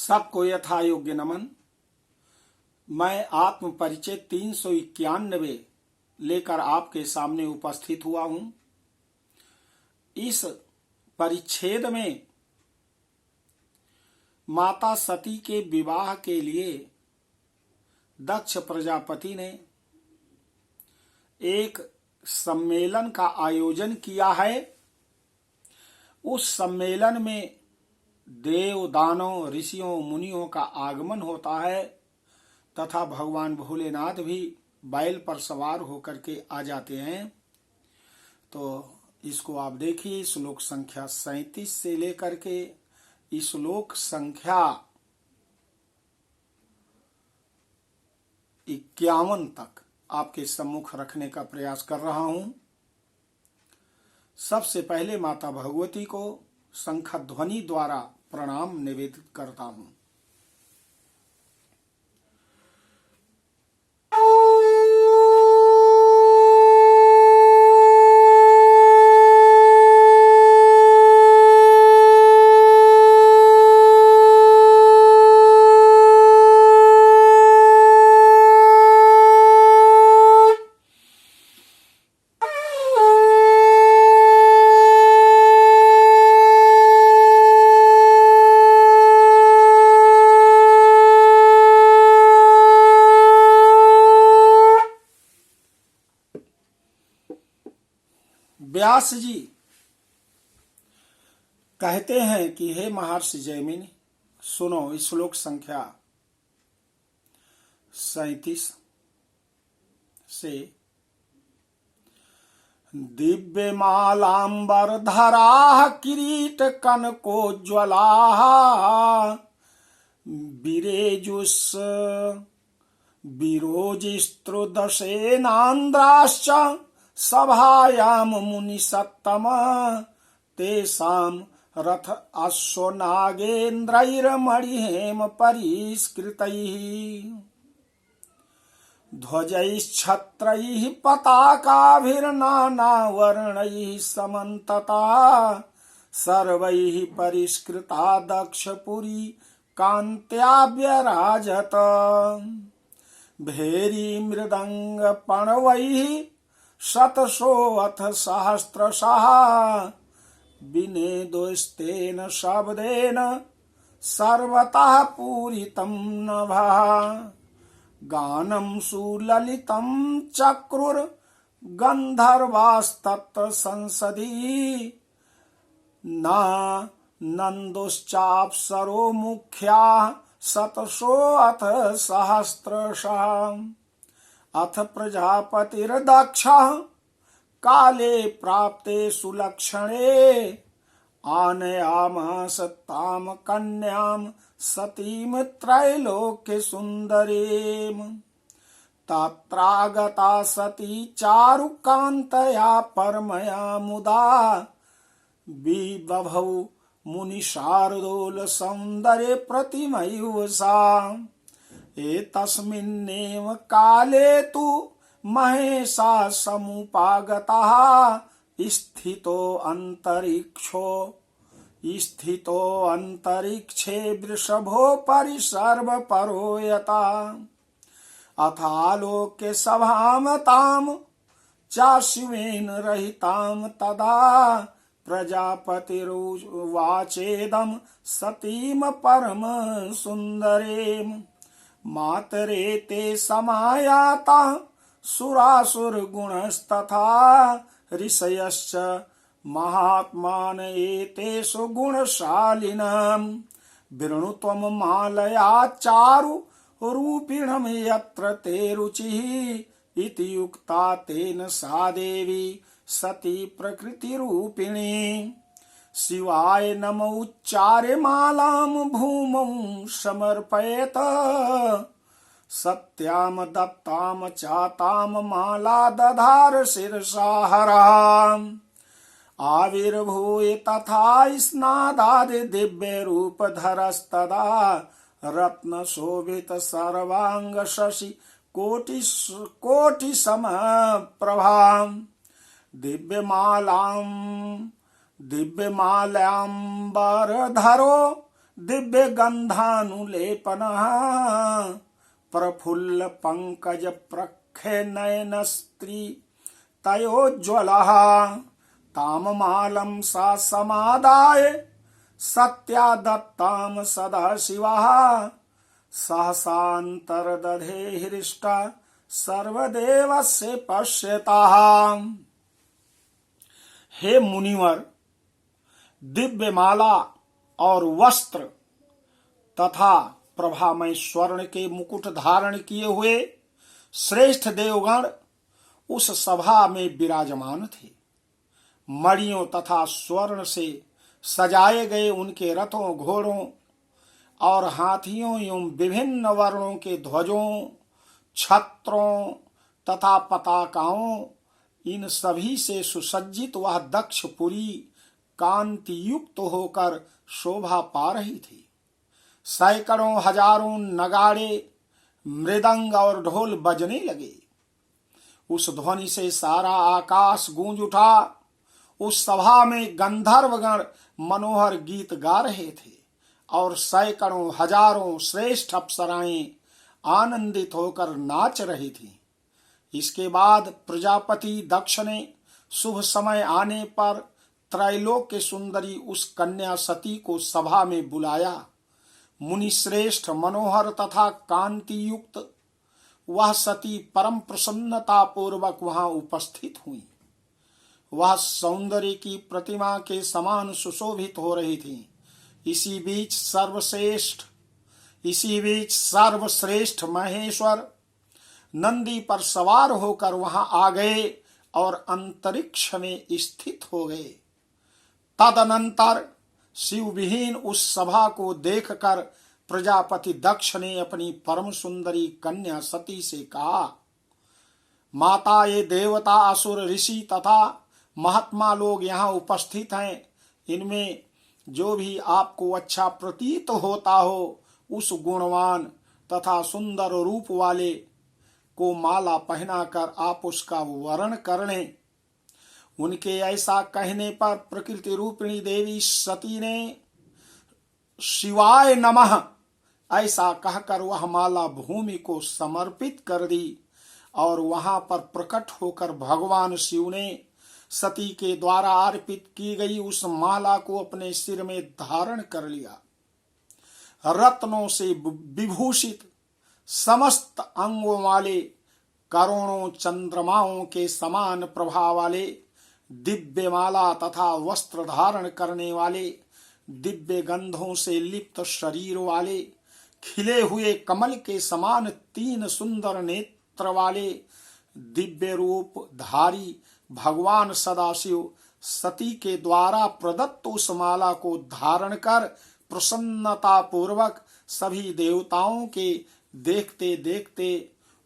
सबको यथा योग्य नमन। मैं आत्म परिचय 391 लेकर आपके सामने उपस्थित हुआ हूं। इस परिच्छेद में माता सती के विवाह के लिए दक्ष प्रजापति ने एक सम्मेलन का आयोजन किया है। उस सम्मेलन में देव दानव ऋषियों मुनियों का आगमन होता है तथा भगवान भोलेनाथ भी बैल पर सवार होकर के आ जाते हैं। तो इसको आप देखिए, श्लोक संख्या 37 से लेकर के श्लोक संख्या 51 तक आपके सम्मुख रखने का प्रयास कर रहा हूं। सबसे पहले माता भगवती को शंख ध्वनि द्वारा प्रणाम निवेदित करता हूं। व्यास जी कहते हैं कि हे महर्षि जैमिनी, सुनो श्लोक संख्या 37 से। दिव्य मालांबर धरा किरीट कनकोज्ज्वला विरेजुस विरोजिस्त्रुदशेनान्द्राश्च सभायाम मुनि सत्तम तेषाम रथ अश्वनागेन्द्रैर्मणिहेम परिष्कृतैः ध्वजैश्छत्रैः पताकाभिर्नानावर्णैः समन्तता सर्वैः परिष्कृता दक्षपुरी कान्त्या व्यराजत भेरी मृदंग पणवैः शतशोऽथ सहस्रशः विनेदोस्तेन शब्देन सर्वतः पूरितं नभः गानं सुललितं चक्रुर गन्धर्वास्तत्र संसदि नन्दोश्चाप्सरो मुख्याः शतशोऽथ सहस्रशः अथ प्रजापतिर्दक्षः काले प्राप्ते सुलक्षणे आनयामास ताम कन्यां सतीं त्रैलोक्य सुंदरीं तत्रागता सती चारुकान्तया परमया मुदा विबभौ मुनिशार्दूल सौन्दर्य प्रतिमैव सा एतस्मिन्नेव काले तु महेशा समुपागतः स्थितो अन्तरिक्षे वृषभोपरि सर्वपरो यथा अथालोक्य सभां तां चाशिवेन रहितां तदा प्रजापतिरुवाचेदं सतीं परम सुन्दरीं मातरेते समायाता सुरासुरगुणस्तथा ऋषयश्च महात्मान एतेषु गुणशालिनां वृणुत्वं मालया चारु रूपिणं यत्र ते रुचिः इति युक्ता तेन सा देवी सती प्रकृतिरूपिणी शिवाय नम उच्चार्य मालां भूमौ समर्पयत सत्याम दत्ताम चाताम माला दधार शिरसा हराम आविर्भूय तथा स्नादादि दिव्य रूप धरस्तदा रत्न शोभित सर्वांग शशि कोटि सम प्रभाम दिव्यमालांबर धरो दिव्य गंधानुलेपनः प्रफुल्ल पंकज प्रखे नयन स्त्री तयोज्ज्वलः ताममालं सा समादाय सत्या दत्ताम सदा शिवः सहसान्तर्दधे हृष्टा सर्वदेवस्य पश्यतः। हे मुनिवर, दिव्य माला और वस्त्र तथा प्रभामय स्वर्ण के मुकुट धारण किए हुए श्रेष्ठ देवगण उस सभा में विराजमान थे। मणियों तथा स्वर्ण से सजाए गए उनके रथों, घोड़ों और हाथियों एवं विभिन्न वर्णों के ध्वजों, छत्रों तथा पताकाओं, इन सभी से सुसज्जित वह दक्षपुरी कांति युक्त होकर शोभा पा रही थी। सैकड़ों हजारों नगाड़े, मृदंग और ढोल बजने लगे। उस ध्वनि से सारा आकाश गूंज उठा। उस सभा में गंधर्वगण मनोहर गीत गा रहे थे और सैकड़ों हजारों श्रेष्ठ अप्सराएं आनंदित होकर नाच रही थीं। इसके बाद प्रजापति दक्ष ने शुभ समय आने पर त्रैलोक्य सुंदरी उस कन्या सती को सभा में बुलाया। मुनि श्रेष्ठ, मनोहर तथा कांति युक्त वह सती परम प्रसन्नता पूर्वक वहां उपस्थित हुई। वह सौंदर्य की प्रतिमा के समान सुशोभित हो रही थी। इसी बीच सर्वश्रेष्ठ महेश्वर नंदी पर सवार होकर वहां आ गए और अंतरिक्ष में स्थित हो गए। तदनंतर शिव विहीन उस सभा को देखकर प्रजापति दक्ष ने अपनी परम सुंदरी कन्या सती से कहा, माता, ये देवता, असुर, ऋषि तथा महात्मा लोग यहाँ उपस्थित हैं। इनमें जो भी आपको अच्छा प्रतीत होता हो उस गुणवान तथा सुंदर रूप वाले को माला पहनाकर आप उसका वरण कर लें। उनके ऐसा कहने पर प्रकृति रूपिणी देवी सती ने शिवाय नमः ऐसा कहकर वह माला भूमि को समर्पित कर दी और वहां पर प्रकट होकर भगवान शिव ने सती के द्वारा अर्पित की गई उस माला को अपने सिर में धारण कर लिया। रत्नों से विभूषित समस्त अंगों वाले, करोड़ों चंद्रमाओं के समान प्रभा वाले, दिव्य माला तथा वस्त्र धारण करने वाले, दिव्य गंधों से लिप्त शरीर वाले, खिले हुए कमल के समान 3 सुंदर नेत्र वाले, दिव्य रूप धारी भगवान सदाशिव सती के द्वारा प्रदत्त उस माला को धारण कर प्रसन्नता पूर्वक सभी देवताओं के देखते देखते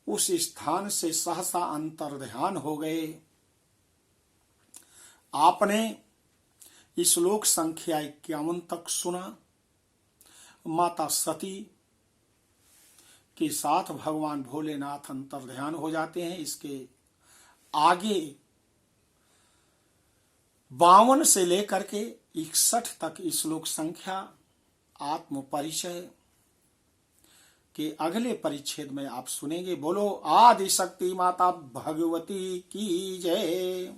उस स्थान से सहसा अंतर्ध्यान हो गए। आपने श्लोक संख्या 51 तक सुना। माता सती के साथ भगवान भोलेनाथ अंतर्ध्यान हो जाते हैं। इसके आगे 52 से लेकर के 61 तक श्लोक संख्या आत्म परिचय के अगले परिच्छेद में आप सुनेंगे। बोलो आदि शक्ति माता भगवती की जय।